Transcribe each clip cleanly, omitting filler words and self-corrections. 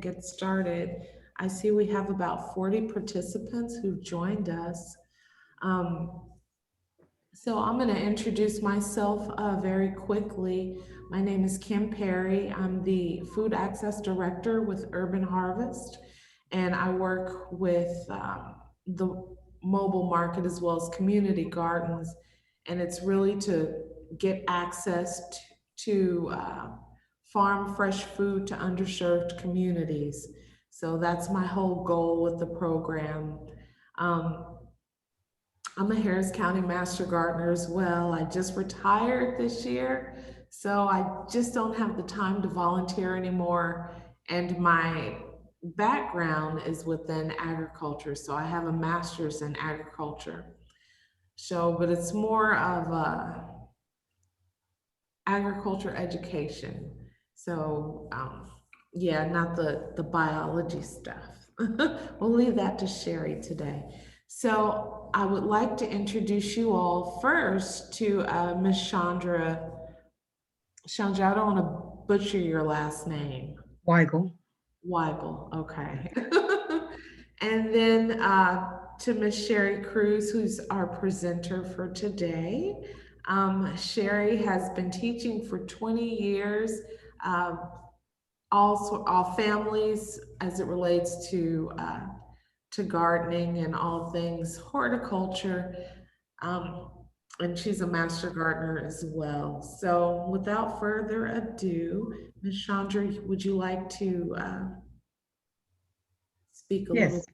Get started. I see we have about 40 participants who've joined us. Um, so I'm going to introduce myself very quickly. My name is Kim Perry. I'm the Food Access Director with Urban Harvest, and I work with the mobile market as well as community gardens. And it's really to get access to farm fresh food to underserved communities. So that's my whole goal with the program. Um, I'm a Harris County Master Gardener as well. I just retired this year, so I just don't have the time to volunteer anymore. And my background is within agriculture, so I have a master's in agriculture. So, but it's more of a agriculture education. So, yeah, not the biology stuff. We'll leave that to Sherry today. So, I would like to introduce you all first to Miss Chandra. Chandra, I don't want to butcher your last name. Weigel. Weigel, okay. And then to Miss Sherry Cruz, who's our presenter for today. Sherry has been teaching for 20 years, uh, all families as it relates to gardening and all things horticulture. Um, and she's a master gardener as well. So without further ado, Miss Chandra, would you like to speak a little? Yes.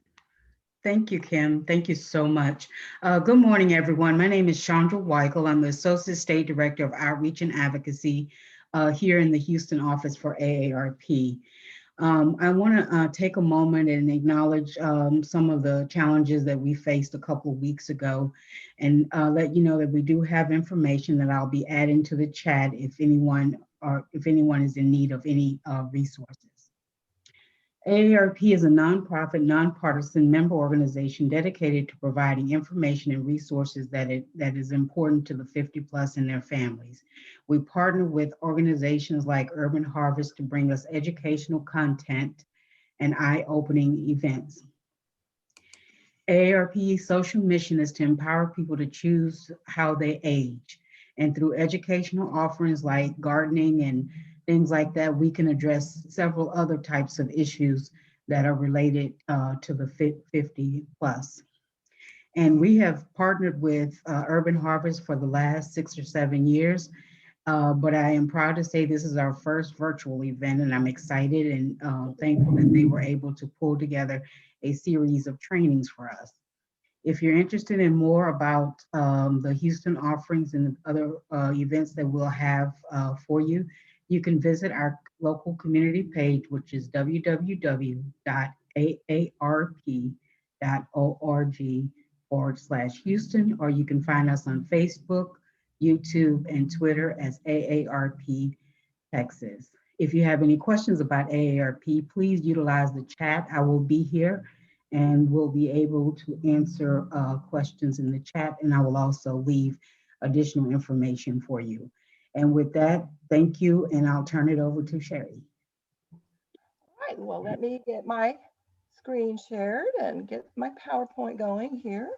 Thank you, Kim. Thank you so much. Good morning, everyone. My name is Chandra Weigel. I'm the Associate State Director of Outreach and Advocacy here in the Houston office for AARP. I want to take a moment and acknowledge some of the challenges that we faced a couple of weeks ago and let you know that we do have information that I'll be adding to the chat if anyone is in need of any resources. AARP is a nonprofit, nonpartisan member organization dedicated to providing information and resources that is important to the 50 plus and their families. We partner with organizations like Urban Harvest to bring us educational content and eye-opening events. AARP's social mission is to empower people to choose how they age. And through educational offerings like gardening and things like that, we can address several other types of issues that are related to the 50 plus. And we have partnered with Urban Harvest for the last 6 or 7 years. But I am proud to say this is our first virtual event, and I'm excited and thankful that they were able to pull together a series of trainings for us. If you're interested in more about the Houston offerings and other events that we'll have for you, you can visit our local community page, which is www.aarp.org/Houston, or you can find us on Facebook, YouTube, and Twitter as AARP Texas. If you have any questions about AARP, please utilize the chat. I will be here and we'll be able to answer questions in the chat, and I will also leave additional information for you. And with that, thank you, and I'll turn it over to Sherry. All right, well, let me get my screen shared and get my PowerPoint going here.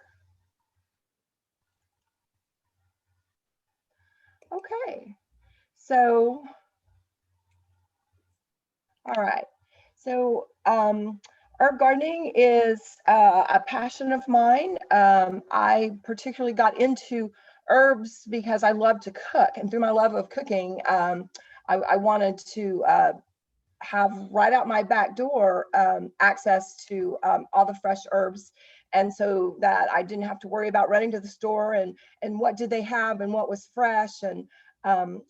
Okay, so, all right. So herb gardening is a passion of mine. I particularly got into herbs because I love to cook, and through my love of cooking, I wanted to have right out my back door access to all the fresh herbs, and so that I didn't have to worry about running to the store and what did they have and what was fresh. And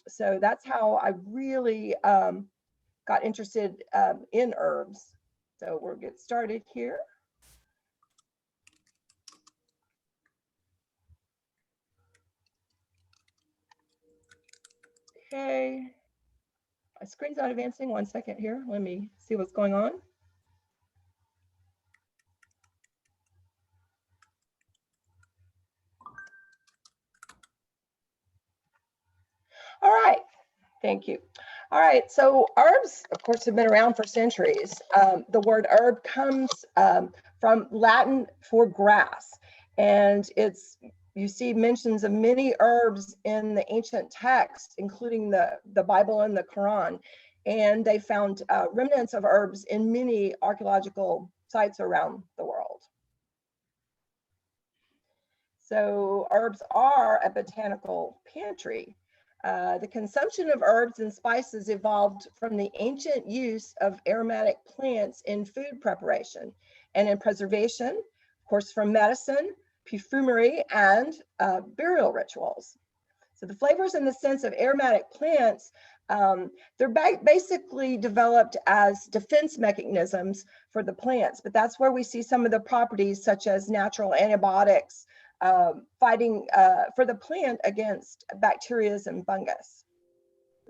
so that's how I really got interested in herbs. So we'll get started here. Okay, my screen's not advancing. 1 second here. Let me see what's going on. All right, thank you. All right, so herbs, of course, have been around for centuries. The word herb comes from Latin for grass, and you see mentions of many herbs in the ancient texts, including the Bible and the Quran, and they found remnants of herbs in many archaeological sites around the world. So herbs are a botanical pantry. The consumption of herbs and spices evolved from the ancient use of aromatic plants in food preparation and in preservation, of course, from medicine, perfumery, and burial rituals. So the flavors in the sense of aromatic plants, they're basically developed as defense mechanisms for the plants, but that's where we see some of the properties such as natural antibiotics, fighting for the plant against bacteria and fungus.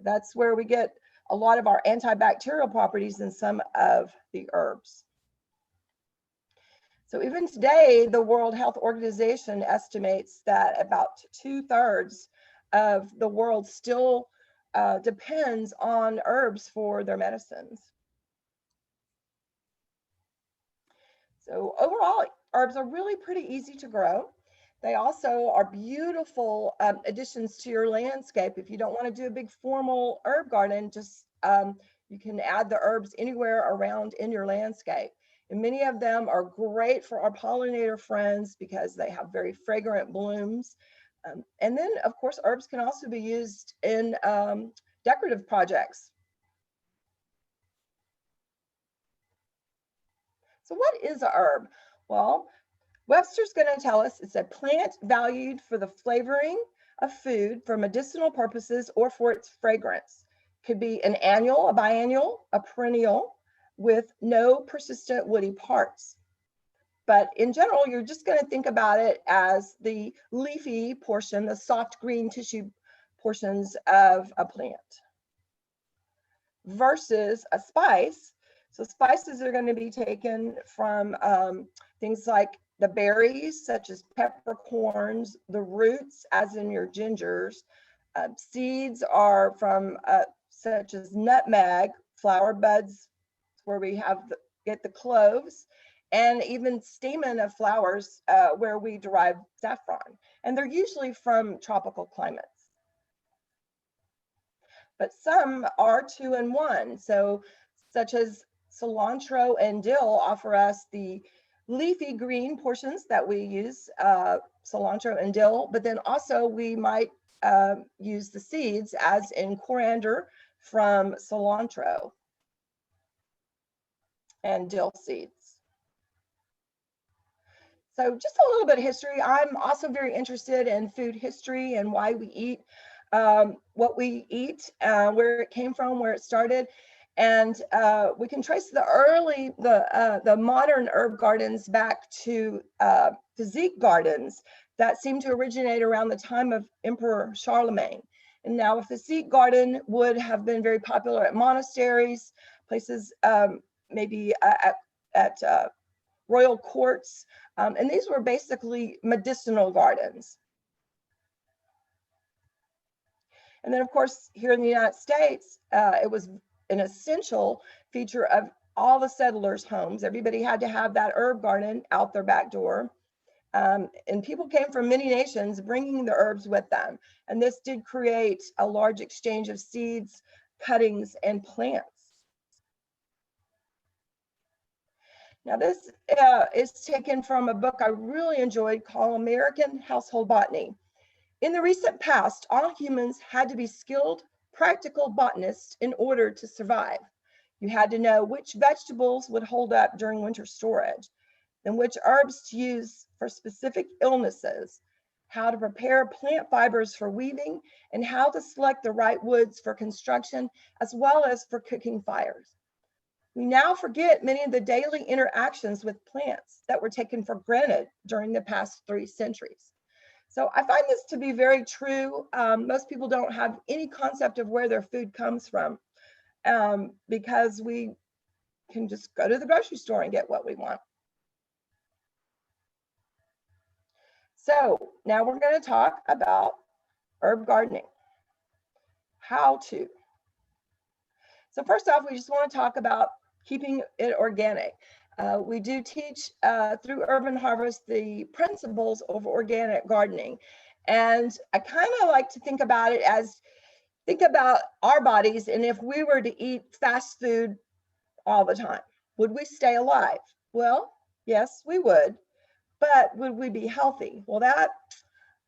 That's where we get a lot of our antibacterial properties in some of the herbs. So even today, the World Health Organization estimates that about 2/3 of the world still depends on herbs for their medicines. So overall, herbs are really pretty easy to grow. They also are beautiful additions to your landscape. If you don't want to do a big formal herb garden, just you can add the herbs anywhere around in your landscape. And many of them are great for our pollinator friends because they have very fragrant blooms. And then, of course, herbs can also be used in decorative projects. So what is a herb? Well, Webster's going to tell us it's a plant valued for the flavoring of food for medicinal purposes or for its fragrance. Could be an annual, a biennial, a perennial with no persistent woody parts. But in general, you're just going to think about it as the leafy portion, the soft green tissue portions of a plant versus a spice. So spices are going to be taken from things like the berries, such as peppercorns, the roots, as in your gingers. Seeds are from such as nutmeg, flower buds, where we get the cloves, and even stamen of flowers where we derive saffron. And they're usually from tropical climates. But some are 2-in-1. So such as cilantro and dill offer us the leafy green portions that we use, cilantro and dill, but then also we might use the seeds as in coriander from cilantro and dill seeds. So just a little bit of history. I'm also very interested in food history and why we eat what we eat, where it came from, where it started. And we can trace the modern herb gardens back to physique gardens that seem to originate around the time of Emperor Charlemagne. And now a physique garden would have been very popular at monasteries, places maybe at royal courts. And these were basically medicinal gardens. And then, of course, here in the United States, it was an essential feature of all the settlers' homes. Everybody had to have that herb garden out their back door. And people came from many nations bringing the herbs with them. And this did create a large exchange of seeds, cuttings, and plants. Now, this is taken from a book I really enjoyed called American Household Botany. In the recent past, all humans had to be skilled, practical botanists in order to survive. You had to know which vegetables would hold up during winter storage, then which herbs to use for specific illnesses, how to prepare plant fibers for weaving, and how to select the right woods for construction, as well as for cooking fires. We now forget many of the daily interactions with plants that were taken for granted during the past 3 centuries. So I find this to be very true. Most people don't have any concept of where their food comes from because we can just go to the grocery store and get what we want. So now we're going to talk about herb gardening. How to. So first off, we just want to talk about keeping it organic. We do teach through Urban Harvest the principles of organic gardening. And I kind of like to think about it as, think about our bodies, and if we were to eat fast food all the time, would we stay alive? Well, yes, we would, but would we be healthy? Well, that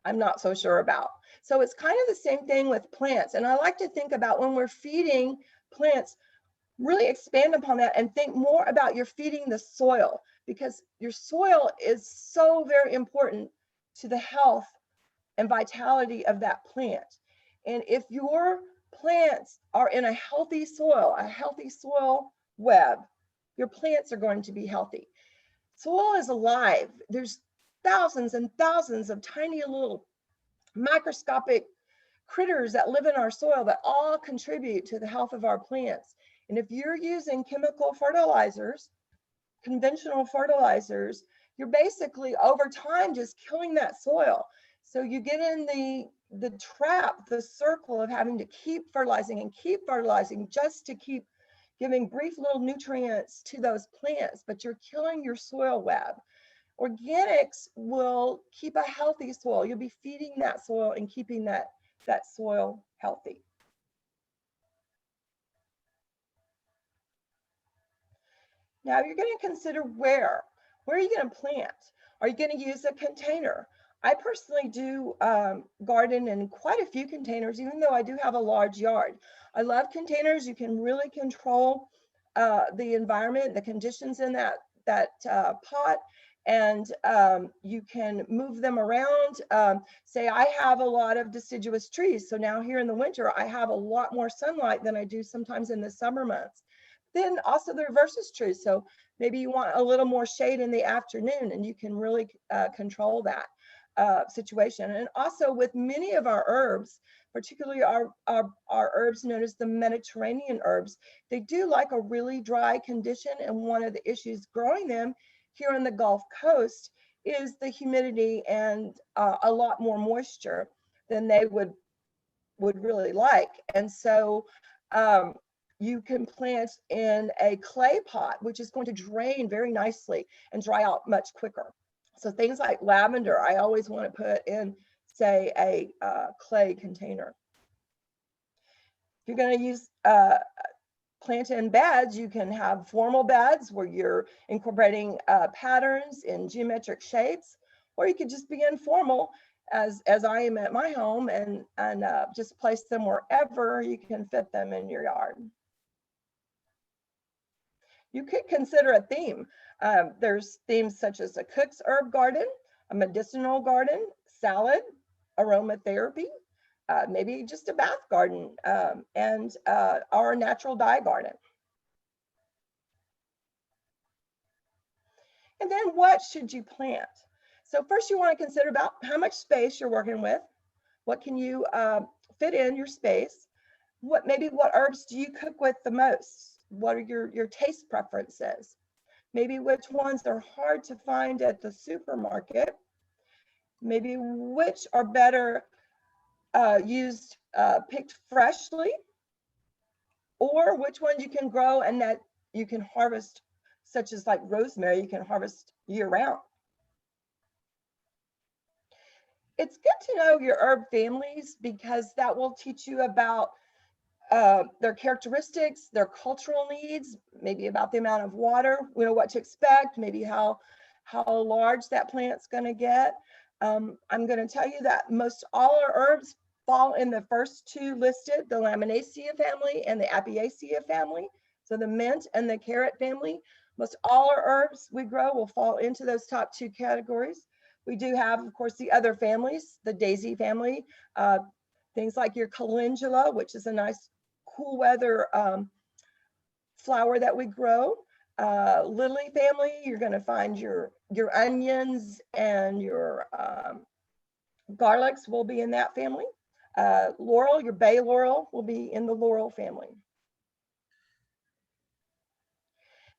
I'm not so sure about. So it's kind of the same thing with plants. And I like to think about when we're feeding plants, really expand upon that and think more about you're feeding the soil, because your soil is so very important to the health and vitality of that plant. And if your plants are in a healthy soil web, your plants are going to be healthy. Soil is alive. There's thousands and thousands of tiny little microscopic critters that live in our soil that all contribute to the health of our plants. And if you're using chemical fertilizers, conventional fertilizers, you're basically over time just killing that soil. So you get in the trap, the circle of having to keep fertilizing just to keep giving brief little nutrients to those plants, but you're killing your soil web. Organics will keep a healthy soil. You'll be feeding that soil and keeping that soil healthy. Now you're going to consider where are you going to plant? Are you going to use a container? I personally do garden in quite a few containers, even though I do have a large yard. I love containers. You can really control the environment, the conditions in that pot, and you can move them around. Say I have a lot of deciduous trees, so now here in the winter I have a lot more sunlight than I do sometimes in the summer months. Then also the reverse is true. So maybe you want a little more shade in the afternoon, and you can really control that situation. And also with many of our herbs, particularly our herbs known as the Mediterranean herbs, they do like a really dry condition. And one of the issues growing them here on the Gulf Coast is the humidity and a lot more moisture than they would really like. And so you can plant in a clay pot, which is going to drain very nicely and dry out much quicker. So things like lavender, I always want to put in, say, a clay container. If you're going to use plant in beds, you can have formal beds where you're incorporating patterns in geometric shapes, or you could just be informal as I am at my home and just place them wherever you can fit them in your yard. You could consider a theme. There's themes such as a cook's herb garden, a medicinal garden, salad, aromatherapy, maybe just a bath garden, and our natural dye garden. And then what should you plant? So first you want to consider about how much space you're working with. What can you fit in your space? What herbs do you cook with the most? What are your taste preferences? Maybe which ones are hard to find at the supermarket? Maybe which are better used, picked freshly? Or which ones you can grow and that you can harvest, such as like rosemary, you can harvest year round. It's good to know your herb families because that will teach you about their characteristics, their cultural needs, maybe about the amount of water, what to expect, maybe how large that plant's going to get. I'm going to tell you that most all our herbs fall in the first two listed, the Laminaceae family and the Apiaceae family. So the mint and the carrot family, most all our herbs we grow will fall into those top two categories. We do have, of course, the other families, the daisy family, things like your calendula, which is a nice cool weather flower that we grow. Lily family, you're going to find your onions and your garlics will be in that family. Laurel, your bay laurel will be in the laurel family.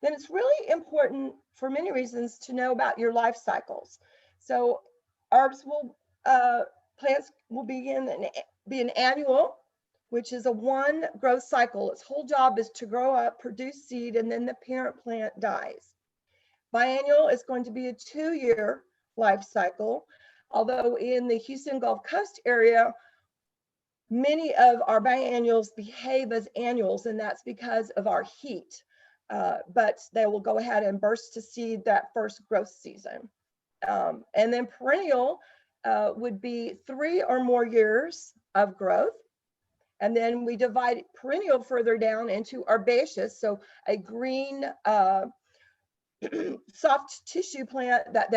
Then it's really important for many reasons to know about your life cycles. So herbs will, plants will be an annual which is a one growth cycle. Its whole job is to grow up, produce seed, and then the parent plant dies. Biennial is going to be a 2-year life cycle, although in the Houston Gulf Coast area, many of our biennials behave as annuals, and that's because of our heat. But they will go ahead and burst to seed that first growth season. And then perennial would be 3 or more years of growth. And then we divide perennial further down into herbaceous, so a green soft tissue plant that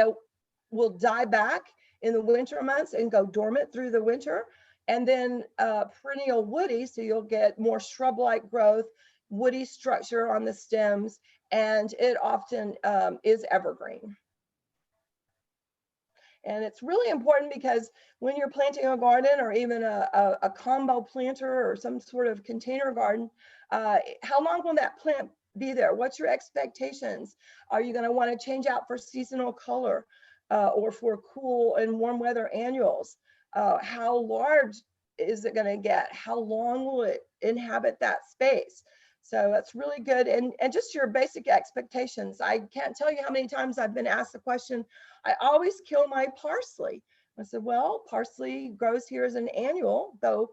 will die back in the winter months and go dormant through the winter. And then perennial woody, so you'll get more shrub-like growth, woody structure on the stems, and it often is evergreen. And it's really important because when you're planting a garden or even a combo planter or some sort of container garden, how long will that plant be there? What's your expectations? Are you going to want to change out for seasonal color or for cool and warm weather annuals? How large is it going to get? How long will it inhabit that space? So that's really good. And just your basic expectations. I can't tell you how many times I've been asked the question, I always kill my parsley. I said, well, parsley grows here as an annual, though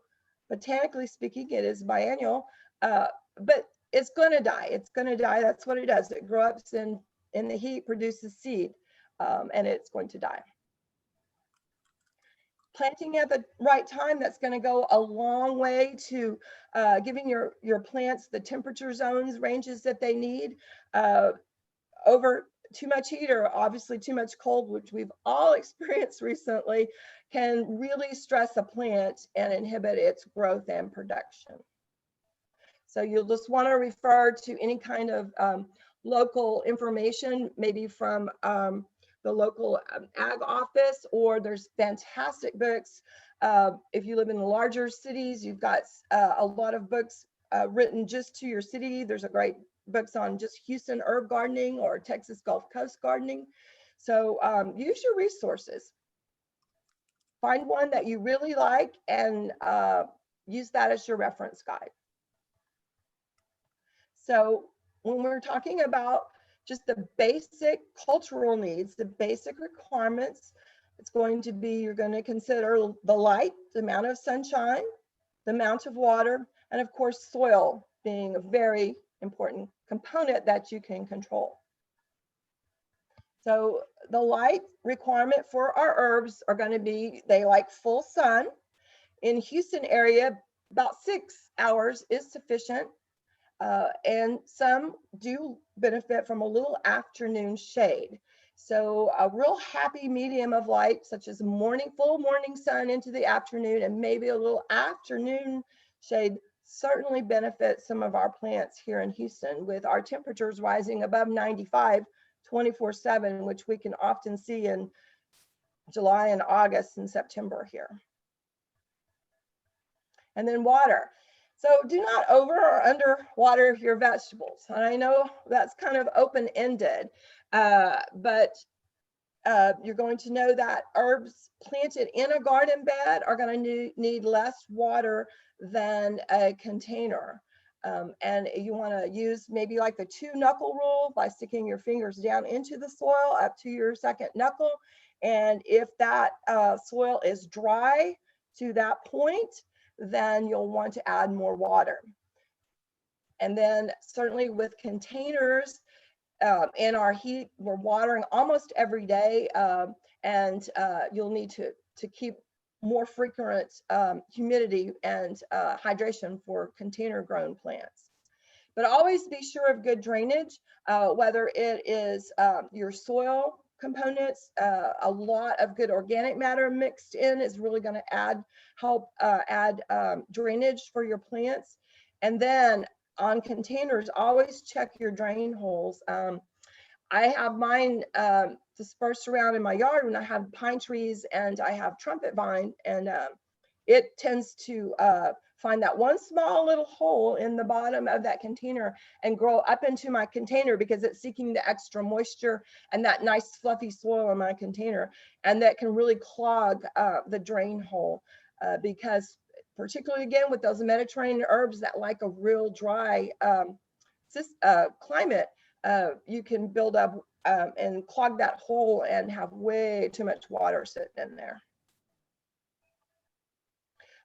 botanically speaking, it is biennial, but it's going to die. It's going to die. That's what it does. It grows up in the heat, produces seed, and it's going to die. Planting at the right time, that's going to go a long way to giving your plants the temperature zones, ranges that they need. Over too much heat or obviously too much cold, which we've all experienced recently, can really stress a plant and inhibit its growth and production. So you'll just want to refer to any kind of local information, maybe from the local ag office, or there's fantastic books. If you live in larger cities, you've got a lot of books written just to your city. There's a great books on just Houston herb gardening or Texas Gulf Coast gardening. So use your resources. Find one that you really like and use that as your reference guide. So when we're talking about just the basic cultural needs, the basic requirements, it's going to be, you're going to consider the light, the amount of sunshine, the amount of water, and of course, soil being a very important component that you can control. So the light requirement for our herbs are going to be, they like full sun. In Houston area, about 6 hours is sufficient. And some do benefit from a little afternoon shade. So a real happy medium of light, such as full morning sun into the afternoon, and maybe a little afternoon shade, certainly benefits some of our plants here in Houston, with our temperatures rising above 95 24/7, which we can often see in July and August and September here. And then water. So do not over or under water your vegetables. And I know that's kind of open-ended, but you're going to know that herbs planted in a garden bed are going to need less water than a container. And you want to use maybe like the 2-knuckle rule by sticking your fingers down into the soil up to your second knuckle. And if that soil is dry to that point, then you'll want to add more water. And then certainly with containers, in our heat, we're watering almost every day, and you'll need to keep more frequent humidity and hydration for container grown plants. But always be sure of good drainage, whether it is your soil components. A lot of good organic matter mixed in is really going to help add drainage for your plants. And then on containers, always check your drain holes. I have mine dispersed around in my yard when I have pine trees and I have trumpet vine, and it tends to find that one small little hole in the bottom of that container and grow up into my container because it's seeking the extra moisture and that nice fluffy soil in my container. And that can really clog the drain hole because particularly again with those Mediterranean herbs that like a real dry climate, you can build up and clog that hole and have way too much water sitting in there.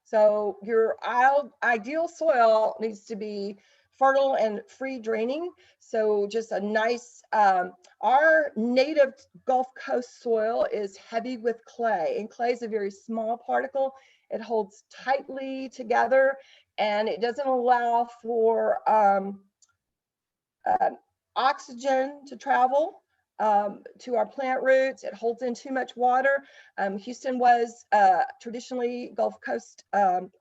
So your ideal soil needs to be fertile and free draining. So just a nice, our native Gulf Coast soil is heavy with clay, and clay is a very small particle. It holds tightly together and it doesn't allow for oxygen to travel to our plant roots. It holds in too much water. Houston was traditionally Gulf Coast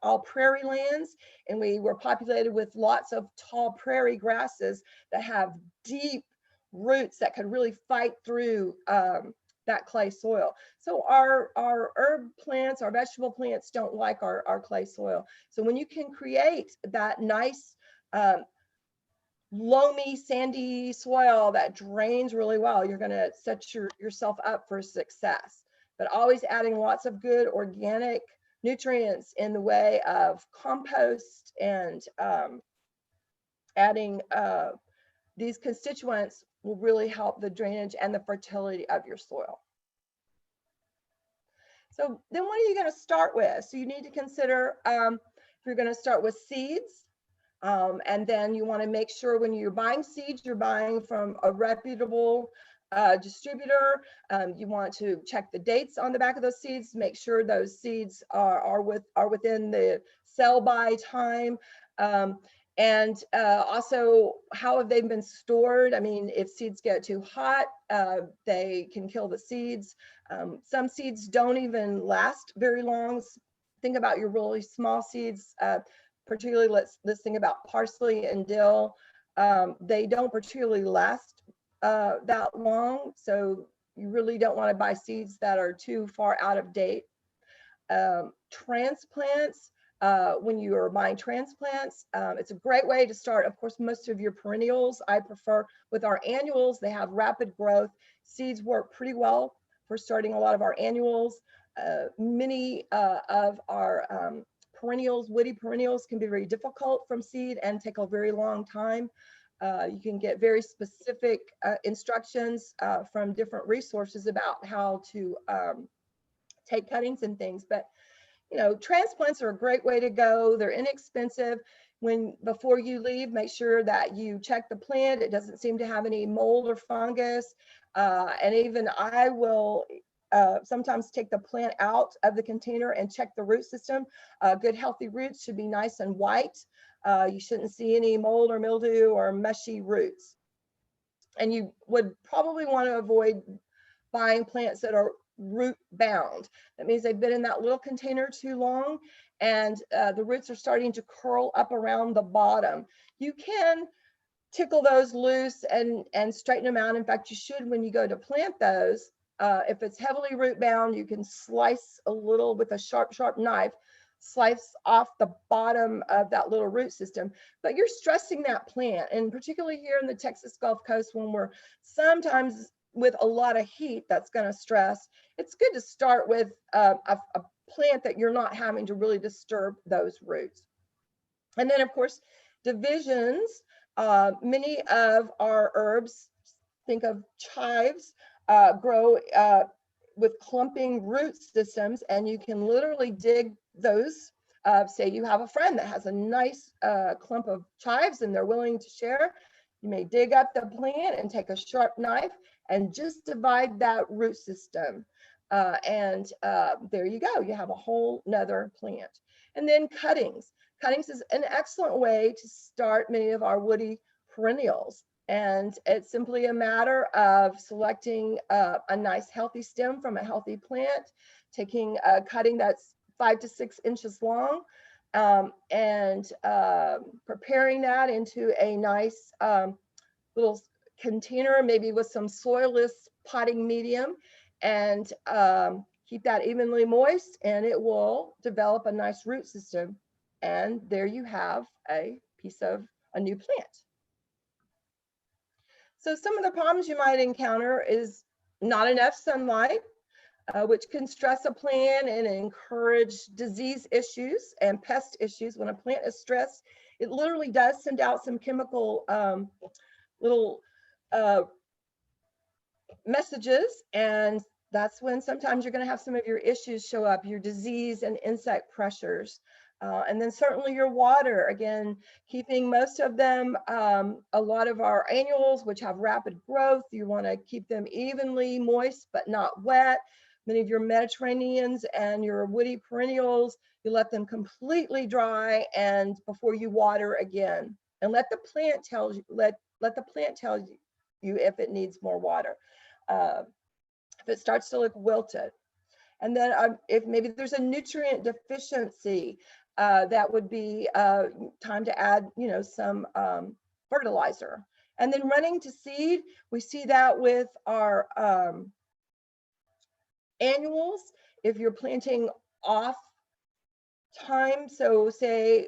all prairie lands, and we were populated with lots of tall prairie grasses that have deep roots that could really fight through that clay soil. So our herb plants, our vegetable plants don't like our clay soil. So when you can create that nice loamy, sandy soil that drains really well, you're going to set yourself up for success. But always adding lots of good organic nutrients in the way of compost and adding these constituents will really help the drainage and the fertility of your soil. So then what are you going to start with? So you need to consider if you're going to start with seeds. And then you want to make sure when you're buying seeds, you're buying from a reputable distributor. You want to check the dates on the back of those seeds, make sure those seeds are within the sell-by time. And also, how have they been stored? I mean, if seeds get too hot, they can kill the seeds. Some seeds don't even last very long. Think about your really small seeds. Particularly, let's think about parsley and dill. They don't particularly last that long, so you really don't want to buy seeds that are too far out of date. Transplants, when you are buying transplants, it's a great way to start. Of course, most of your perennials, I prefer with our annuals, they have rapid growth. Seeds work pretty well for starting a lot of our annuals. Many of our perennials, woody perennials can be very difficult from seed and take a very long time. You can get very specific instructions from different resources about how to take cuttings and things. But, you know, transplants are a great way to go. They're inexpensive. Before you leave, make sure that you check the plant. It doesn't seem to have any mold or fungus. And even I will sometimes take the plant out of the container and check the root system. Good healthy roots should be nice and white. You shouldn't see any mold or mildew or mushy roots. And you would probably want to avoid buying plants that are root bound. That means they've been in that little container too long and the roots are starting to curl up around the bottom. You can tickle those loose and straighten them out. In fact, you should when you go to plant those. If it's heavily root bound, you can slice a little with a sharp knife, slice off the bottom of that little root system. But you're stressing that plant, and particularly here in the Texas Gulf Coast, when we're sometimes with a lot of heat, that's going to stress. It's good to start with a plant that you're not having to really disturb those roots. And then, of course, divisions. Many of our herbs, think of chives, grow with clumping root systems, and you can literally dig those. Say you have a friend that has a nice clump of chives and they're willing to share. You may dig up the plant and take a sharp knife and just divide that root system. And there you go. You have a whole nother plant. And then cuttings. Cuttings is an excellent way to start many of our woody perennials. And it's simply a matter of selecting a nice healthy stem from a healthy plant, taking a cutting that's 5 to 6 inches long, and preparing that into a nice little container, maybe with some soilless potting medium, and keep that evenly moist, and it will develop a nice root system. And there you have a piece of a new plant. So some of the problems you might encounter is not enough sunlight. which can stress a plant and encourage disease issues and pest issues. When a plant is stressed, it literally does send out some chemical little messages, and that's when sometimes you're going to have some of your issues show up, your disease and insect pressures. And then certainly your water, again, keeping most of them, a lot of our annuals, which have rapid growth, you want to keep them evenly moist but not wet. Many of your Mediterraneans and your woody perennials, you let them completely dry and before you water again. And let the plant tell you, let the plant tell you if it needs more water. If it starts to look wilted. And then if maybe there's a nutrient deficiency, that would be time to add, some fertilizer. And then running to seed, we see that with our annuals. If you're planting off time, so say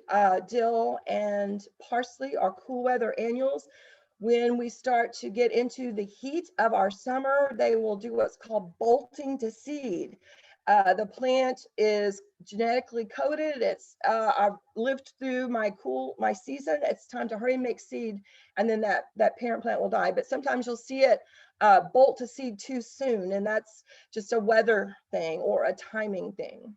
dill and parsley are cool weather annuals. When we start to get into the heat of our summer, they will do what's called bolting to seed. The plant is genetically coded. I've lived through my season. It's time to hurry and make seed, and then that parent plant will die. But sometimes you'll see it bolt to seed too soon, and that's just a weather thing or a timing thing.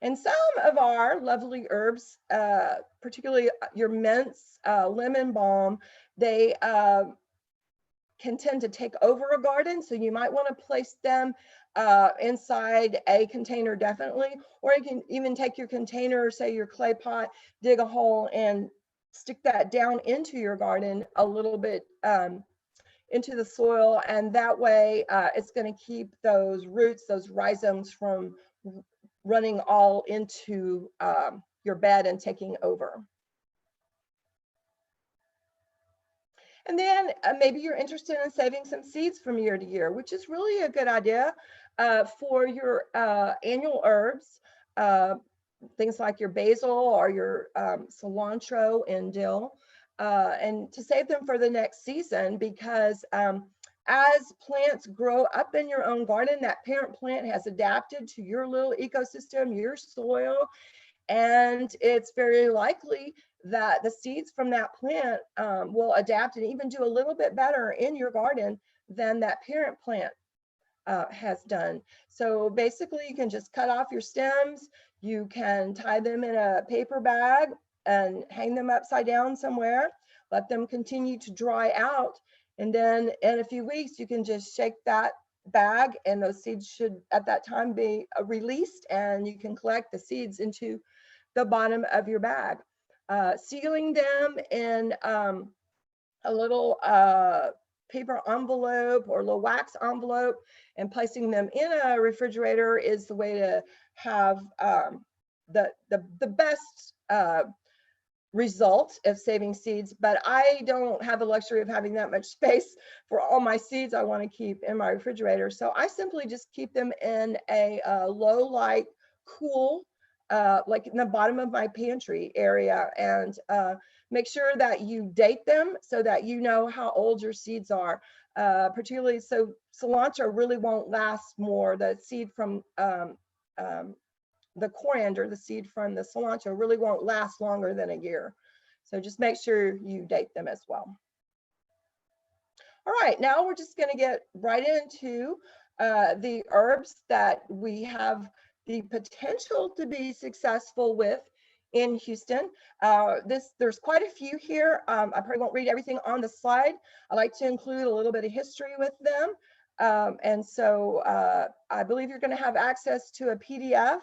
And some of our lovely herbs, particularly your mints, lemon balm, they can tend to take over a garden. So you might want to place them inside a container, definitely. Or you can even take your container, say your clay pot, dig a hole and stick that down into your garden a little bit into the soil. And that way it's going to keep those roots, those rhizomes from running all into your bed and taking over. And then maybe you're interested in saving some seeds from year to year, which is really a good idea for your annual herbs, things like your basil or your cilantro and dill, and to save them for the next season, because as plants grow up in your own garden, that parent plant has adapted to your little ecosystem, your soil, and it's very likely that the seeds from that plant will adapt and even do a little bit better in your garden than that parent plant has done. So basically you can just cut off your stems, you can tie them in a paper bag and hang them upside down somewhere, let them continue to dry out, and then in a few weeks you can just shake that bag and those seeds should at that time be released, and you can collect the seeds into the bottom of your bag. Sealing them in a little paper envelope or a little wax envelope and placing them in a refrigerator is the way to have the best result of saving seeds. But I don't have the luxury of having that much space for all my seeds I want to keep in my refrigerator. So I simply just keep them in a low light, cool, like in the bottom of my pantry area, and make sure that you date them so that you know how old your seeds are. Particularly, so cilantro really won't last more. The seed from the coriander, the seed from the cilantro really won't last longer than a year. So just make sure you date them as well. All right, now we're just going to get right into the herbs that we have the potential to be successful with in Houston. There's quite a few here. I probably won't read everything on the slide. I like to include a little bit of history with them. And so I believe you're going to have access to a PDF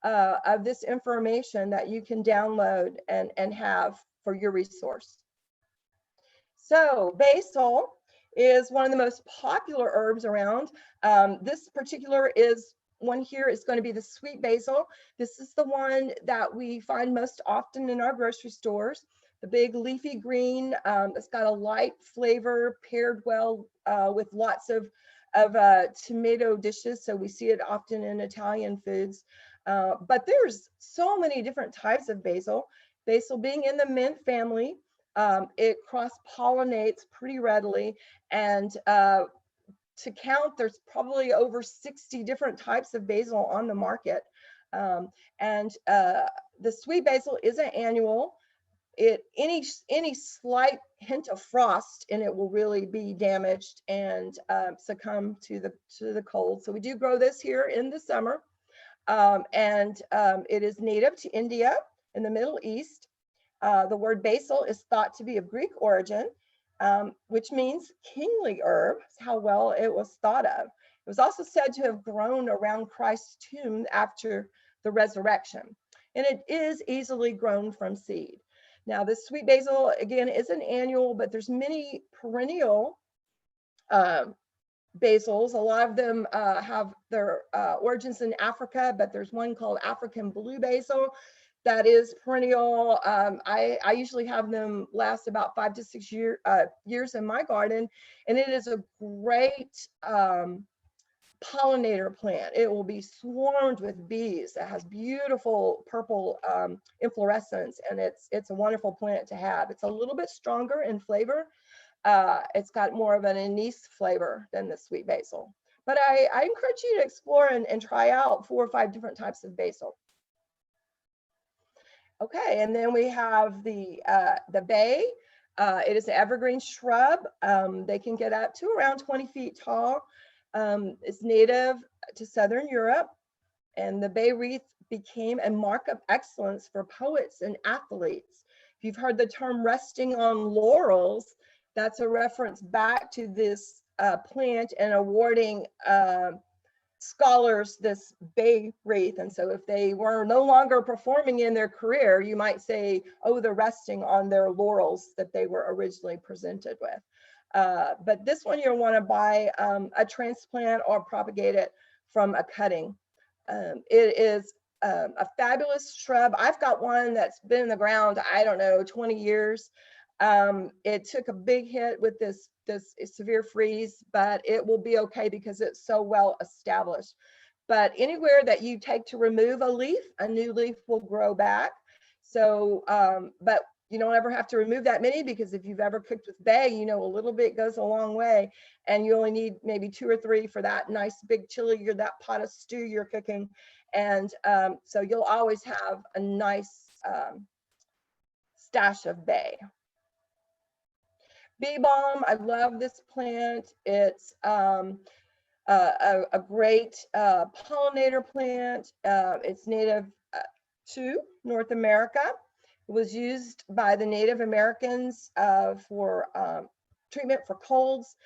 of this information that you can download and have for your resource. So basil is one of the most popular herbs around. This particular one here is going to be the sweet basil. This is the one that we find most often in our grocery stores. The big leafy green, it's got a light flavor paired well with lots of tomato dishes. So we see it often in Italian foods. But there's so many different types of basil. Basil being in the mint family, it cross-pollinates pretty readily, and to count, there's probably over 60 different types of basil on the market. The sweet basil is an annual. Any slight hint of frost and it will really be damaged and succumb to the cold. So we do grow this here in the summer, it is native to India in the Middle East. The word basil is thought to be of Greek origin, which means kingly herb. How well it was thought of. It was also said to have grown around Christ's tomb after the resurrection, and it is easily grown from seed. Now, this sweet basil, again, is an annual, but there's many perennial basils. A lot of them have their origins in Africa, but there's one called African blue basil that is perennial. I usually have them last about 5 to 6 years in my garden, and it is a great pollinator plant. It will be swarmed with bees. It has beautiful purple inflorescence, and it's a wonderful plant to have. It's a little bit stronger in flavor. It's got more of an anise flavor than the sweet basil. But I encourage you to explore and try out 4 or 5 different types of basil. Okay, and then we have the bay. It is an evergreen shrub. They can get up to around 20 feet tall. It's native to Southern Europe, and the Bay Wreath became a mark of excellence for poets and athletes. If you've heard the term resting on laurels, that's a reference back to this plant and awarding scholars this Bay Wreath. And so if they were no longer performing in their career, you might say, oh, they're resting on their laurels that they were originally presented with. But this one you'll want to buy a transplant or propagate it from a cutting. It is a fabulous shrub. I've got one that's been in the ground, I don't know, 20 years. It took a big hit with this severe freeze, but it will be okay because it's so well established. But anywhere that you take to remove a leaf, a new leaf will grow back. So, but you don't ever have to remove that many, because if you've ever cooked with bay, you know, a little bit goes a long way, and you only need maybe 2 or 3 for that nice big chili or that pot of stew you're cooking. And so you'll always have a nice stash of bay. Bee balm, I love this plant. It's a great pollinator plant. It's native to North America. It was used by the Native Americans for treatment for colds.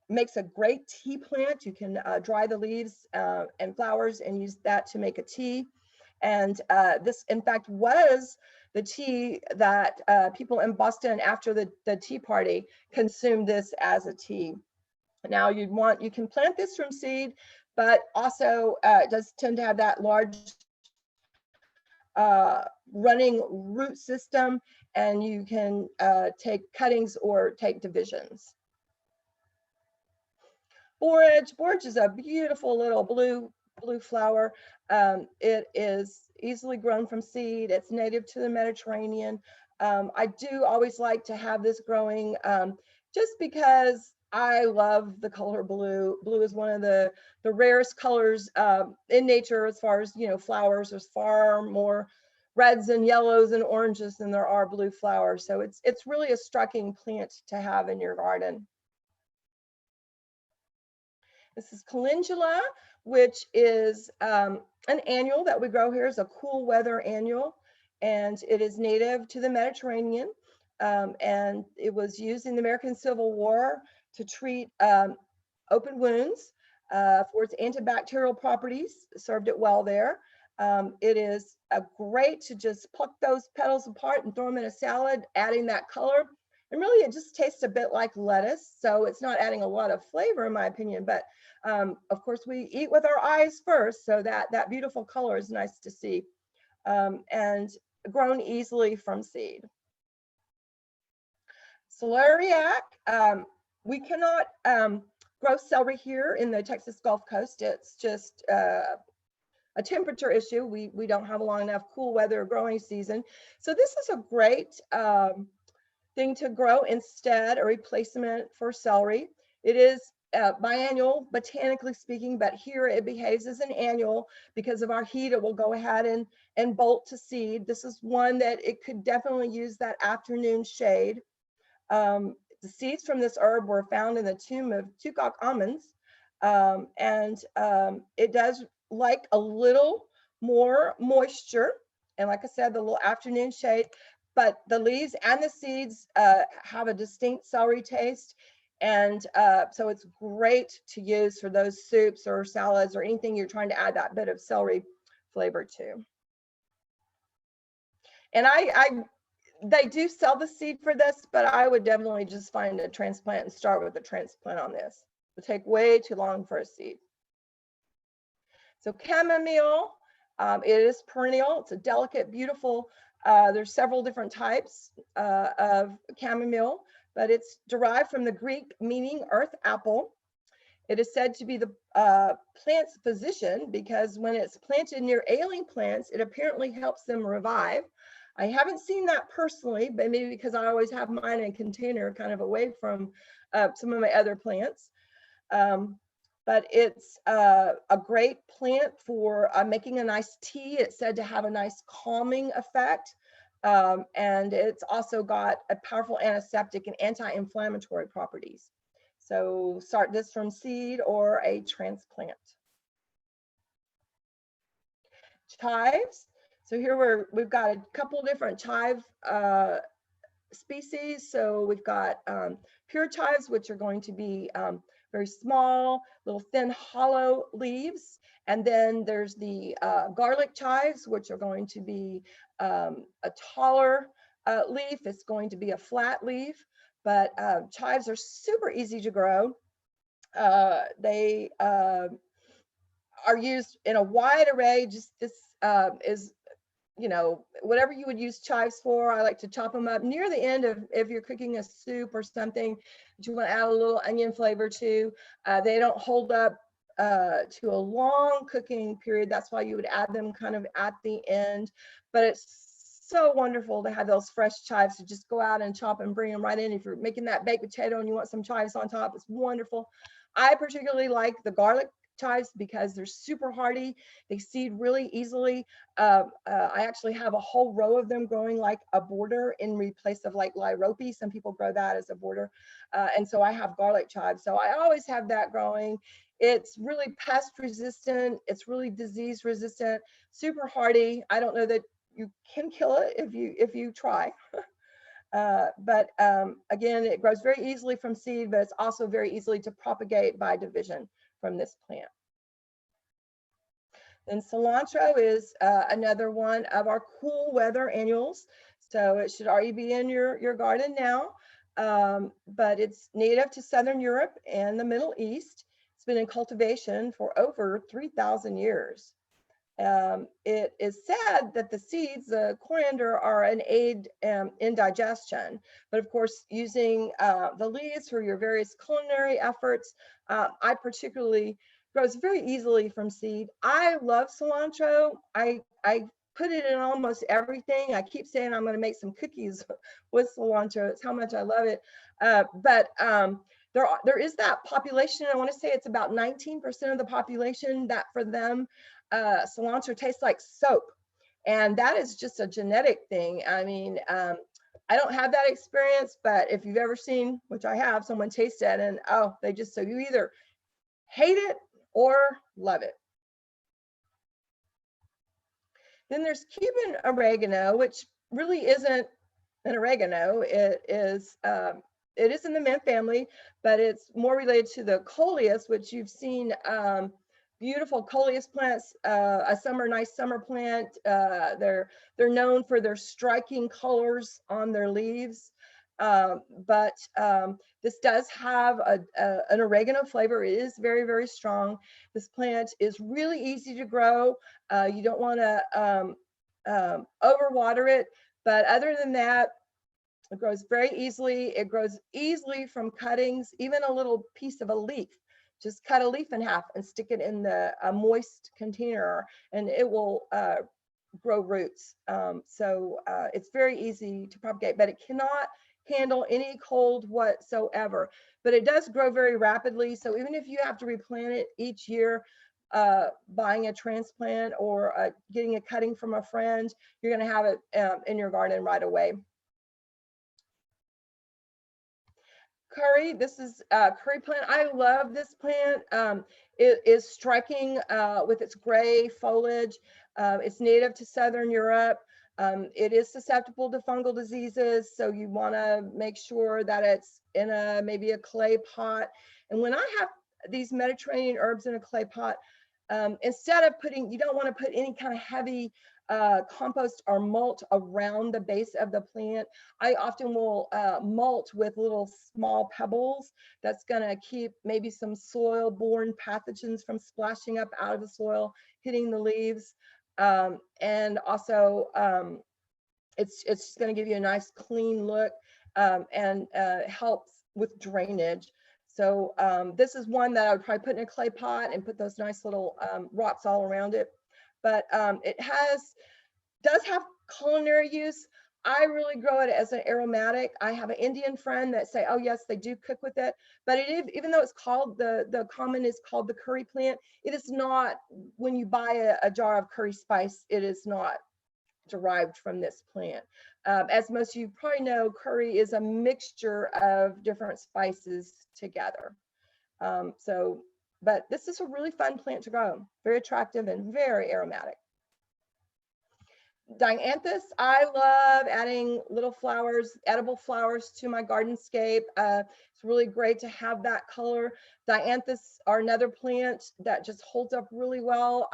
Makes a great tea plant. You can dry the leaves and flowers and use that to make a tea. And this, in fact, was the tea that people in Boston after the Tea Party consumed this as a tea. Now you can plant this from seed, but also it does tend to have that large running root system, and you can take cuttings or take divisions. Forage Borge is a beautiful little blue flower. It is easily grown from seed. It's native to the Mediterranean. I do always like to have this growing just because I love the color blue. Blue is one of the rarest colors in nature as far as, you know, flowers. There's far more reds and yellows and oranges than there are blue flowers. So it's really a striking plant to have in your garden. This is Calendula, which is an annual that we grow here. Is a cool weather annual, and it is native to the Mediterranean. And it was used in the American Civil War to treat open wounds for its antibacterial properties. Served it well there. It is great to just pluck those petals apart and throw them in a salad, adding that color. And really, it just tastes a bit like lettuce. So it's not adding a lot of flavor, in my opinion. But of course, we eat with our eyes first. So that beautiful color is nice to see. And grown easily from seed. Celeriac, we cannot grow celery here in the Texas Gulf Coast. It's just a temperature issue. We don't have a long enough cool weather growing season. So this is a great thing to grow instead, a replacement for celery. It is biannual, botanically speaking, but here it behaves as an annual. Because of our heat, it will go ahead and bolt to seed. This is one that it could definitely use that afternoon shade. The seeds from this herb were found in the tomb of Tutankhamun, it does like a little more moisture. And like I said, the little afternoon shade, but the leaves and the seeds have a distinct celery taste. And so it's great to use for those soups or salads or anything you're trying to add that bit of celery flavor to. And they do sell the seed for this, but I would definitely just find a transplant and start with a transplant on this. It would take way too long for a seed. So chamomile, it is perennial. It's a delicate, beautiful, there's several different types of chamomile, but it's derived from the Greek meaning earth apple. It is said to be the plant's physician because when it's planted near ailing plants, it apparently helps them revive. I haven't seen that personally, but maybe because I always have mine in a container kind of away from some of my other plants. But it's a great plant for making a nice tea. It's said to have a nice calming effect. And it's also got a powerful antiseptic and anti-inflammatory properties. So start this from seed or a transplant. Chives. So here we've got a couple different chive species. So we've got pure chives, which are going to be very small, little thin hollow leaves. And then there's the garlic chives, which are going to be a taller leaf. It's going to be a flat leaf, but chives are super easy to grow. They are used in a wide array. Just this is, you know, whatever you would use chives for. I like to chop them up near the end of if you're cooking a soup or something that you want to add a little onion flavor to. They don't hold up to a long cooking period. That's why you would add them kind of at the end. But it's so wonderful to have those fresh chives to just go out and chop and bring them right in. If you're making that baked potato and you want some chives on top, it's wonderful. I particularly like the garlic chives because they're super hardy. They seed really easily. I actually have a whole row of them growing like a border in replace of like lyrope. Some people grow that as a border. And so I have garlic chives. So I always have that growing. It's really pest resistant. It's really disease resistant, super hardy. I don't know that you can kill it if you try. But again, it grows very easily from seed, but it's also very easily to propagate by division from this plant. Then cilantro is another one of our cool weather annuals. So it should already be in your garden now, but it's native to Southern Europe and the Middle East. It's been in cultivation for over 3,000 years. It is said that the seeds, the coriander, are an aid in digestion, but of course, using the leaves for your various culinary efforts, I particularly grows very easily from seed. I love cilantro. I put it in almost everything. I keep saying I'm going to make some cookies with cilantro. It's how much I love it. But there is that population. I want to say it's about 19% of the population that for them, cilantro tastes like soap. And that is just a genetic thing. I mean, I don't have that experience, but if you've ever seen, which I have, someone taste it and oh, they just, so you either hate it or love it. Then there's Cuban oregano, which really isn't an oregano. It is in the mint family, but it's more related to the coleus, which you've seen beautiful coleus plants, a nice summer plant. They're known for their striking colors on their leaves. But this does have an oregano flavor. It is very, very strong. This plant is really easy to grow. You don't want to overwater it, but other than that, it grows very easily. It grows easily from cuttings, even a little piece of a leaf. Just cut a leaf in half and stick it in a moist container, and it will grow roots. So it's very easy to propagate, but it cannot handle any cold whatsoever, but it does grow very rapidly. So even if you have to replant it each year, buying a transplant or getting a cutting from a friend, you're going to have it in your garden right away. Curry, this is a curry plant. I love this plant. It is striking with its gray foliage. It's native to Southern Europe. It is susceptible to fungal diseases, so you want to make sure that it's in maybe a clay pot. And when I have these Mediterranean herbs in a clay pot, instead of you don't want to put any kind of heavy compost or mulch around the base of the plant. I often will mulch with little small pebbles. That's going to keep maybe some soil-borne pathogens from splashing up out of the soil, hitting the leaves. And also, it's going to give you a nice clean look and helps with drainage. So this is one that I would probably put in a clay pot and put those nice little rocks all around it. But it does have culinary use. I really grow it as an aromatic. I have an Indian friend that say, oh yes, they do cook with it. But even though it's called, the common is called the curry plant, it is not, when you buy a jar of curry spice, it is not derived from this plant. As most of you probably know, curry is a mixture of different spices together. But this is a really fun plant to grow, very attractive and very aromatic. Dianthus, I love adding little flowers, edible flowers to my gardenscape. It's really great to have that color. Dianthus are another plant that just holds up really well.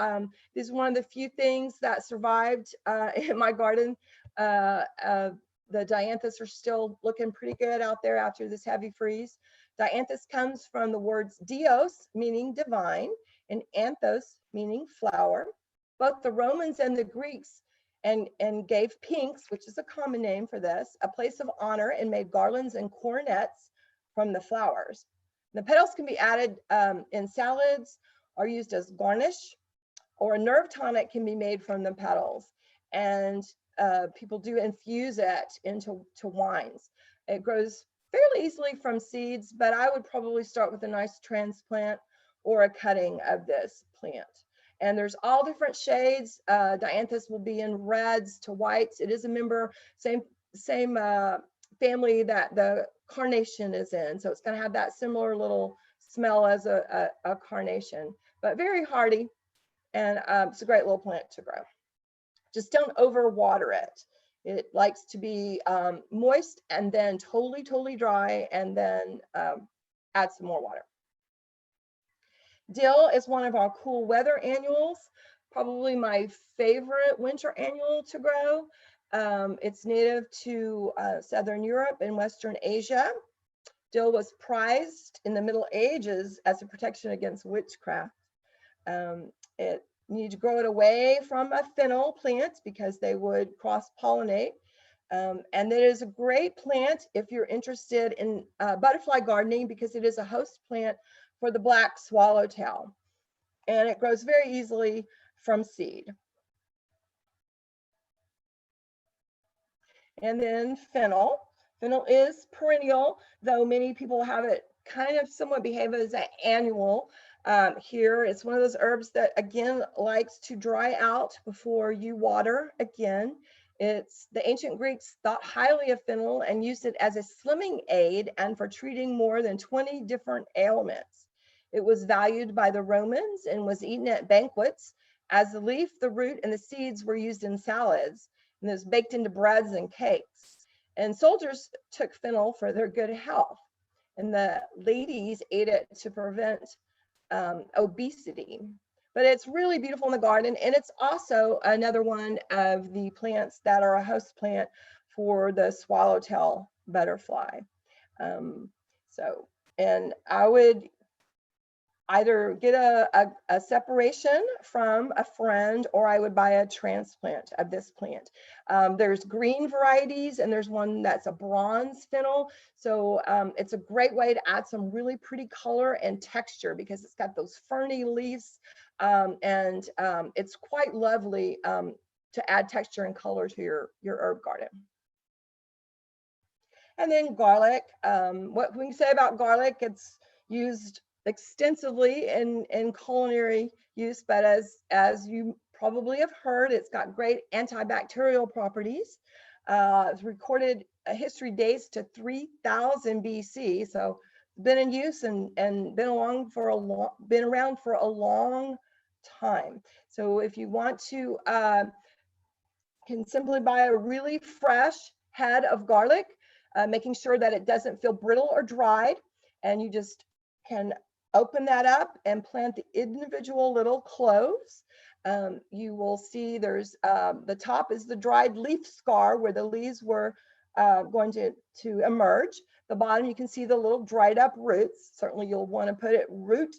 This is one of the few things that survived in my garden. The Dianthus are still looking pretty good out there after this heavy freeze. Dianthus comes from the words dios, meaning divine, and anthos, meaning flower. Both the Romans and the Greeks and gave pinks, which is a common name for this, a place of honor, and made garlands and coronets from the flowers. The petals can be added in salads or used as garnish, or a nerve tonic can be made from the petals. And people do infuse it into wines. It grows fairly easily from seeds, but I would probably start with a nice transplant or a cutting of this plant. And there's all different shades. Dianthus will be in reds to whites. It is a member, same family that the carnation is in. So it's going to have that similar little smell as a carnation, but very hardy. And it's a great little plant to grow. Just don't overwater it. It likes to be moist and then totally dry, and then add some more water. Dill is one of our cool weather annuals, probably my favorite winter annual to grow. It's native to Southern Europe and Western Asia. Dill was prized in the Middle Ages as a protection against witchcraft. You need to grow it away from a fennel plant because they would cross-pollinate. And it is a great plant if you're interested in butterfly gardening, because it is a host plant for the black swallowtail, and it grows very easily from seed. And then fennel. Fennel is perennial, though many people have it kind of somewhat behave as an annual. Here, it's one of those herbs that, again, likes to dry out before you water again. The ancient Greeks thought highly of fennel and used it as a slimming aid and for treating more than 20 different ailments. It was valued by the Romans and was eaten at banquets, as the leaf, the root, and the seeds were used in salads, and it was baked into breads and cakes. And soldiers took fennel for their good health, and the ladies ate it to prevent obesity. But it's really beautiful in the garden, and it's also another one of the plants that are a host plant for the swallowtail butterfly. And I would either get a separation from a friend, or I would buy a transplant of this plant. There's green varieties, and there's one that's a bronze fennel. So it's a great way to add some really pretty color and texture, because it's got those ferny leaves, and it's quite lovely to add texture and color to your herb garden. And then garlic. What we can say about garlic, it's used extensively in culinary use, but as you probably have heard, it's got great antibacterial properties. It's recorded history dates to 3000 BC, so been in use and been around for a long time. So if you want to, can simply buy a really fresh head of garlic, making sure that it doesn't feel brittle or dried, and you just can open that up and plant the individual little cloves. You will see there's the top is the dried leaf scar where the leaves were going to emerge. The bottom, you can see the little dried up roots. Certainly you'll want to put it root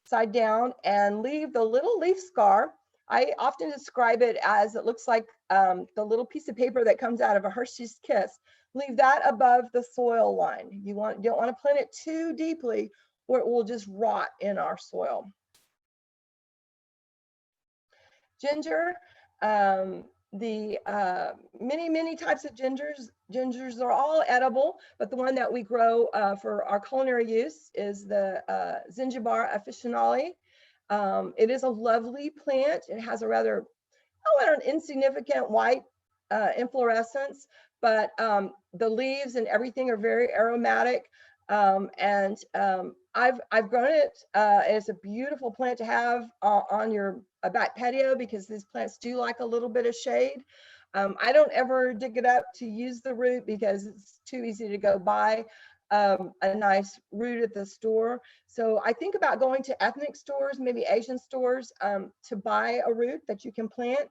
side down, and leave the little leaf scar. I often describe it as it looks like the little piece of paper that comes out of a Hershey's Kiss. Leave that above the soil line. You don't want to plant it too deeply or it will just rot in our soil. Ginger, the many types of gingers are all edible, but the one that we grow for our culinary use is the Zingiber officinale. It is a lovely plant. It has a rather an insignificant white inflorescence, but the leaves and everything are very aromatic. I've grown it. It's a beautiful plant to have on your back patio because these plants do like a little bit of shade. I don't ever dig it up to use the root because it's too easy to go buy a nice root at the store. So I think about going to ethnic stores, maybe Asian stores, to buy a root that you can plant.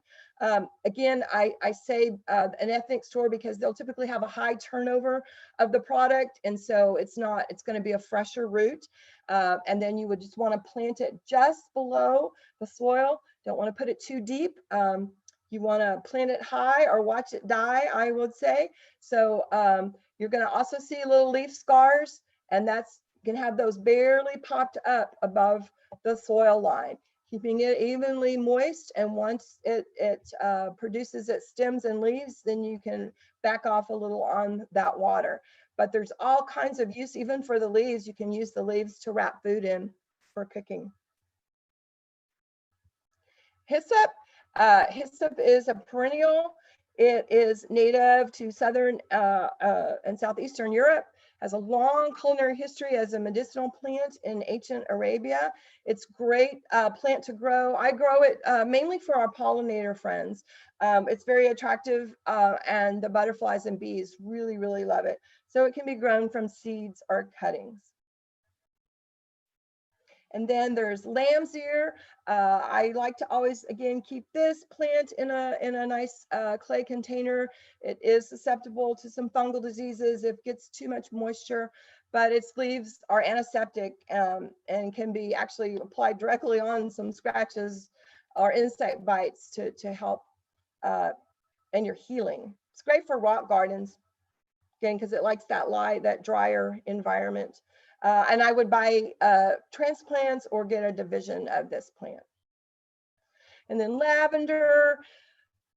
Again, I say an ethnic store because they'll typically have a high turnover of the product. And so it's going to be a fresher root. And then you would just want to plant it just below the soil. Don't want to put it too deep. You want to plant it high or watch it die, I would say. So you're going to also see little leaf scars, and that's going to have those barely popped up above the soil line, keeping it evenly moist. And once it produces its stems and leaves, then you can back off a little on that water. But there's all kinds of use, even for the leaves. You can use the leaves to wrap food in for cooking. Hyssop. Hyssop is a perennial. It is native to southern and southeastern Europe, has a long culinary history as a medicinal plant in ancient Arabia. It's great plant to grow. I grow it mainly for our pollinator friends. It's very attractive and the butterflies and bees really, really love it. So it can be grown from seeds or cuttings. And then there's lamb's ear. I like to always, again, keep this plant in a nice clay container. It is susceptible to some fungal diseases if it gets too much moisture, but its leaves are antiseptic and can be actually applied directly on some scratches or insect bites to help in your healing. It's great for rock gardens, again, because it likes that light, that drier environment. And I would buy transplants or get a division of this plant. And then lavender.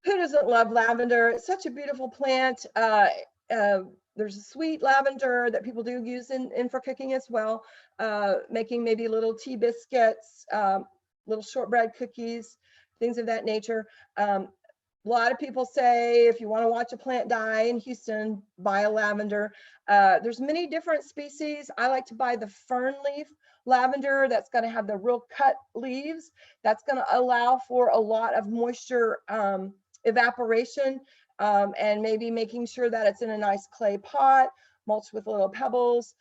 Who doesn't love lavender? It's such a beautiful plant. There's a sweet lavender that people do use in for cooking as well, making maybe little tea biscuits, little shortbread cookies, things of that nature. A lot of people say if you want to watch a plant die in Houston, buy a lavender. There's many different species. I like to buy the fern leaf lavender that's going to have the real cut leaves. That's going to allow for a lot of moisture evaporation and maybe making sure that it's in a nice clay pot, mulched with little pebbles.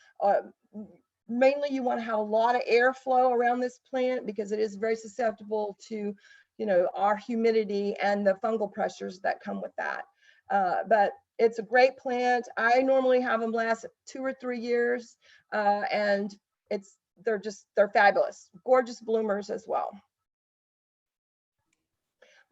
Mainly you want to have a lot of airflow around this plant because it is very susceptible to our humidity and the fungal pressures that come with that. But it's a great plant. I normally have them last 2 or 3 years, and they're fabulous, gorgeous bloomers as well.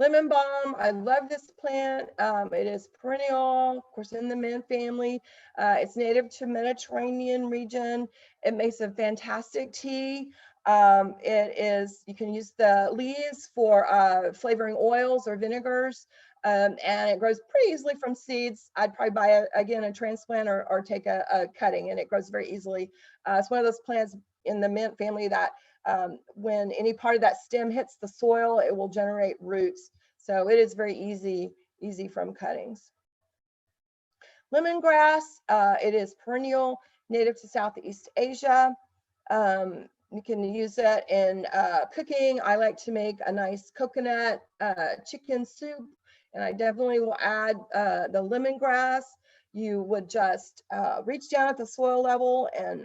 Lemon balm, I love this plant. It is perennial, of course, in the mint family. It's native to Mediterranean region. It makes a fantastic tea. You can use the leaves for flavoring oils or vinegars. and it grows pretty easily from seeds. I'd probably buy, again, a transplant or take a cutting, and it grows very easily. It's one of those plants in the mint family that when any part of that stem hits the soil, it will generate roots. So it is very easy from cuttings. Lemongrass, it is perennial, native to Southeast Asia. You can use it in cooking. I like to make a nice coconut chicken soup, and I definitely will add the lemongrass. You would just reach down at the soil level and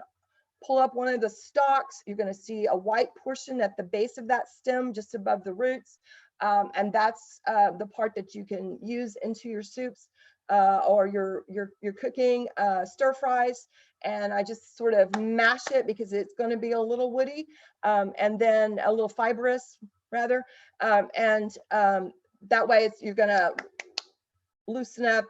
pull up one of the stalks. You're going to see a white portion at the base of that stem, just above the roots. And that's the part that you can use into your soups or your cooking stir fries. And I just sort of mash it because it's going to be a little woody and then a little fibrous rather. That way you're going to loosen up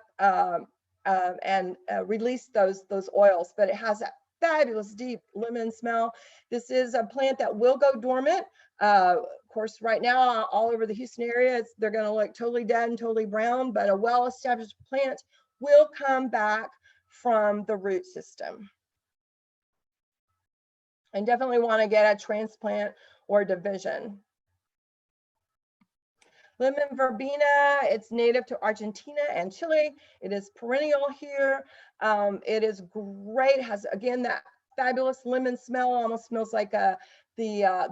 and release those oils, but it has that fabulous deep lemon smell. This is a plant that will go dormant. Of course, right now, all over the Houston area, they're going to look totally dead and totally brown, but a well-established plant will come back from the root system. And definitely want to get a transplant or division. Lemon verbena, it's native to Argentina and Chile. It is perennial here. It is great. It has, again, that fabulous lemon smell. Almost smells like the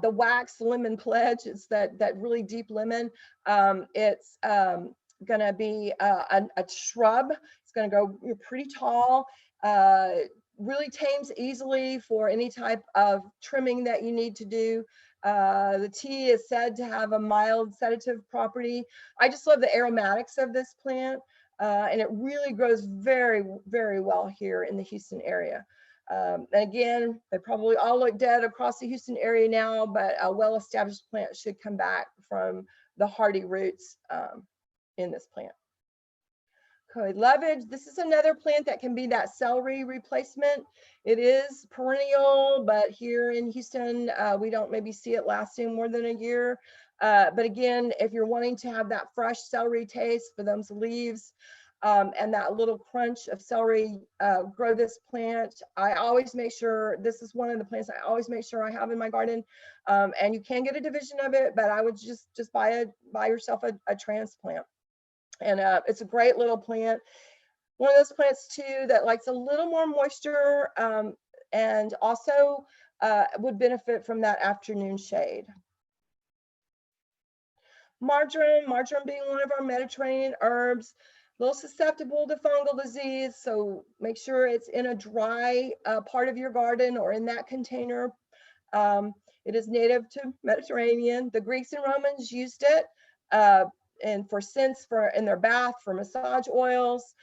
wax lemon pledge. It's that really deep lemon. It's gonna be a shrub. It's gonna go pretty tall. Really tames easily for any type of trimming that you need to do. The tea is said to have a mild sedative property. I just love the aromatics of this plant, and it really grows very, very well here in the Houston area. Again, they probably all look dead across the Houston area now, but a well-established plant should come back from the hardy roots in this plant. Okay, lovage, this is another plant that can be that celery replacement. It is perennial, but here in Houston, we don't maybe see it lasting more than a year. But again, if you're wanting to have that fresh celery taste for those leaves and that little crunch of celery, grow this plant. I always make sure, this is one of the plants I always make sure I have in my garden. And you can get a division of it, but I would just buy yourself a transplant. And it's a great little plant. One of those plants too that likes a little more moisture and also would benefit from that afternoon shade. Marjoram being one of our Mediterranean herbs, a little susceptible to fungal disease. So make sure it's in a dry part of your garden or in that container. It is native to Mediterranean. The Greeks and Romans used it. And for scents in their bath, for massage oils.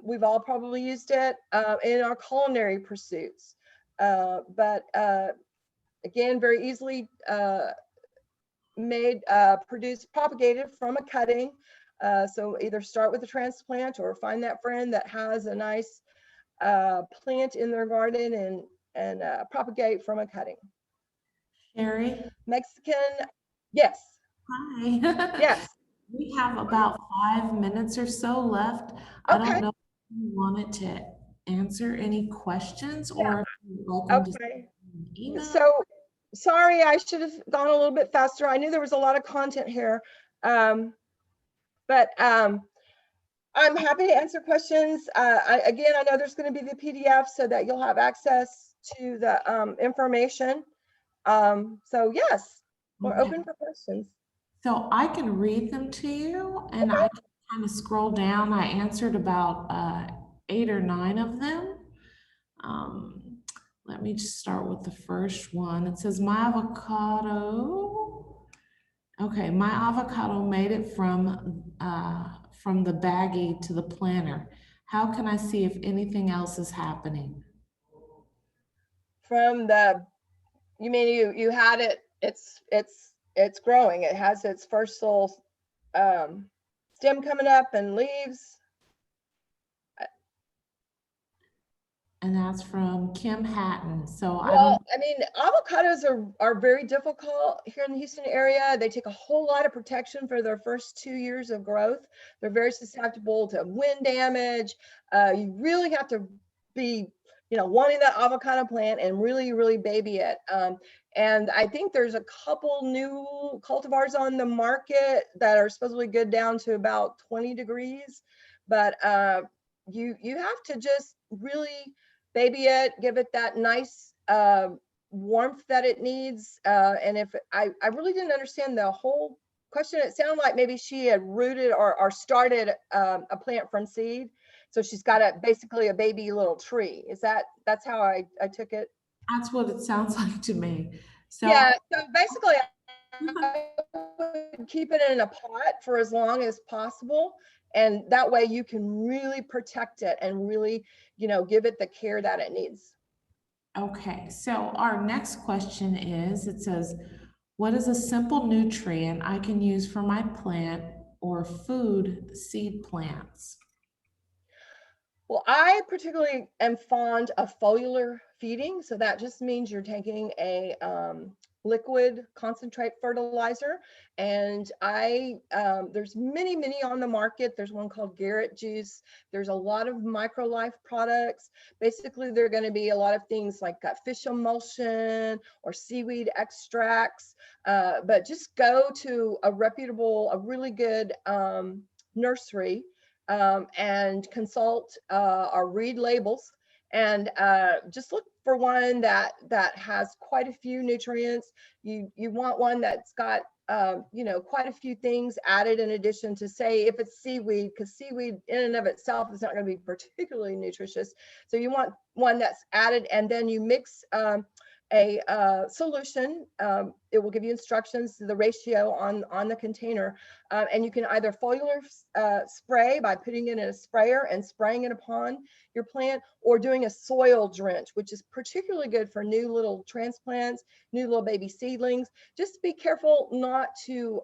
We've all probably used it in our culinary pursuits. But again, very easily made, produced, propagated from a cutting. So either start with a transplant or find that friend that has a nice plant in their garden and propagate from a cutting. Sherry? Mexican, yes. Hi. Yes. We have about 5 minutes or so left. Okay. I don't know if you wanted to answer any questions or if you're welcome to send an email. So sorry, I should have gone a little bit faster. I knew there was a lot of content here. But I'm happy to answer questions. Again, I know there's going to be the PDF so that you'll have access to the information. So yes, we're open for questions. So I can read them to you and I can kind of scroll down. I answered about 8 or 9 of them. Let me just start with the first one. It says, my avocado made it from the baggie to the planter. How can I see if anything else is happening? From the, you mean you had it, it's growing. It has its first little stem coming up and leaves. And that's from Kim Hatton. So I Well, don't, I mean, avocados are very difficult here in the Houston area. They take a whole lot of protection for their first 2 years of growth. They're very susceptible to wind damage. You really have to be, wanting that avocado plant and really, really baby it. And I think there's a couple new cultivars on the market that are supposedly good down to about 20 degrees. But you have to just really baby it, give it that nice warmth that it needs. And if I really didn't understand the whole question, it sounded like maybe she had rooted or started a plant from seed. So she's got basically a baby little tree. That's how I took it? that's what it sounds like to me. So, Yeah, so basically I would keep it in a pot for as long as possible. And that way you can really protect it and really, give it the care that it needs. okay, so our next question is, it says, what is a simple nutrient I can use for my plant or food seed plants? Well, I particularly am fond of foliar feeding. So that just means you're taking a liquid concentrate fertilizer. And there's many on the market. There's one called Garrett Juice. There's a lot of MicroLife products. Basically, there are going to be a lot of things like fish emulsion or seaweed extracts. But just go to a really good nursery and consult or read labels, and just look for one that has quite a few nutrients. You want one that's got quite a few things added in addition to, say, if it's seaweed, because seaweed in and of itself is not going to be particularly nutritious. So you want one that's added, and then you mix a solution. It will give you instructions to the ratio on the container, and you can either foliar spray by putting it in a sprayer and spraying it upon your plant, or doing a soil drench, which is particularly good for new little transplants, new little baby seedlings. Just be careful not to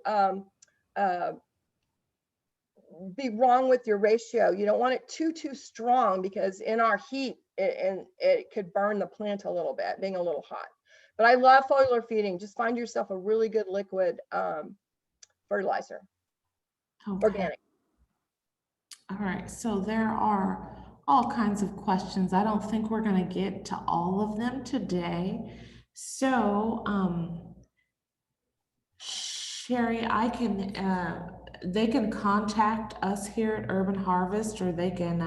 be wrong with your ratio. You don't want it too strong, because in our heat it could burn the plant a little bit, being a little hot. But I love foliar feeding. Just find yourself a really good liquid fertilizer, Okay. organic. All right, so there are all kinds of questions. I don't think we're going to get to all of them today. So, Sherry, they can contact us here at Urban Harvest, or they can,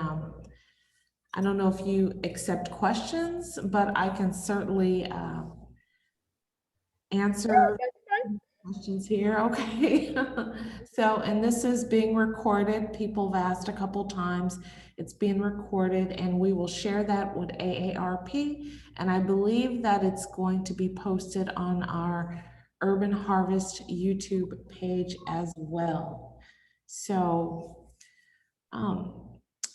I don't know if you accept questions, but I can certainly answer questions here. Okay. So, and this is being recorded. People have asked a couple times. It's being recorded, and we will share that with AARP. And I believe that it's going to be posted on our Urban Harvest YouTube page as well. So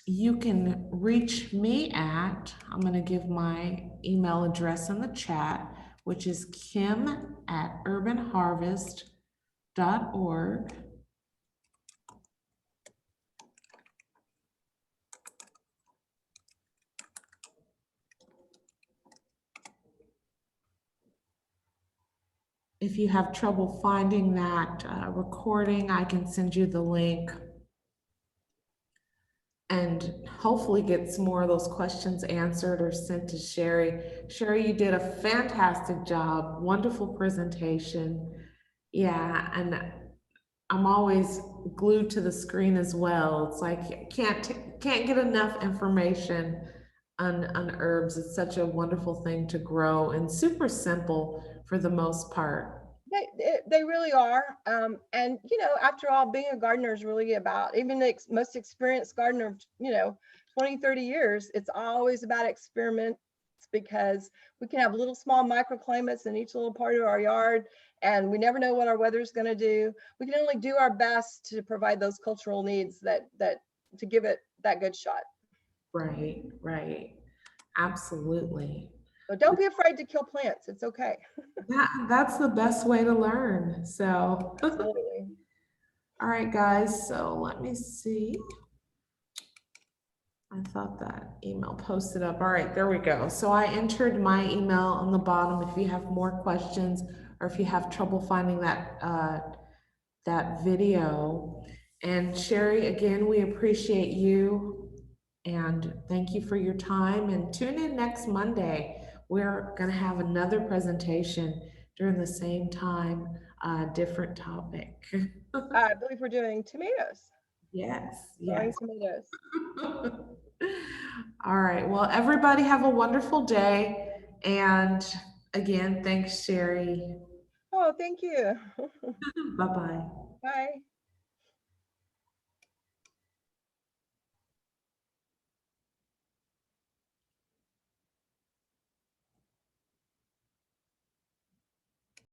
you can reach me at, I'm going to give my email address in the chat, which is kim@urbanharvest.org. If you have trouble finding that recording, I can send you the link and hopefully get some more of those questions answered or sent to Sherry. Sherry, you did a fantastic job. Wonderful presentation. Yeah, and I'm always glued to the screen as well. It's like can't get enough information on herbs. It's such a wonderful thing to grow and super simple for the most part. They really are. And, after all, being a gardener is really about, even the most experienced gardener of, 20, 30 years, it's always about experiments, because we can have little small microclimates in each little part of our yard, and we never know what our weather is going to do. We can only do our best to provide those cultural needs that to give it that good shot. Right, right. Absolutely. So don't be afraid to kill plants. It's okay. That's the best way to learn. So, Absolutely. all right, guys. So let me see. I thought that email posted up. All right, there we go. So I entered my email on the bottom if you have more questions or if you have trouble finding that video. And Sherry, again, we appreciate you and thank you for your time, and tune in next Monday. We're going to have another presentation during the same time, different topic. I believe we're doing tomatoes, Yes, growing yes. tomatoes. All right. Well, everybody have a wonderful day. And again, thanks, Sherry. Oh, thank you. Bye-bye. Bye.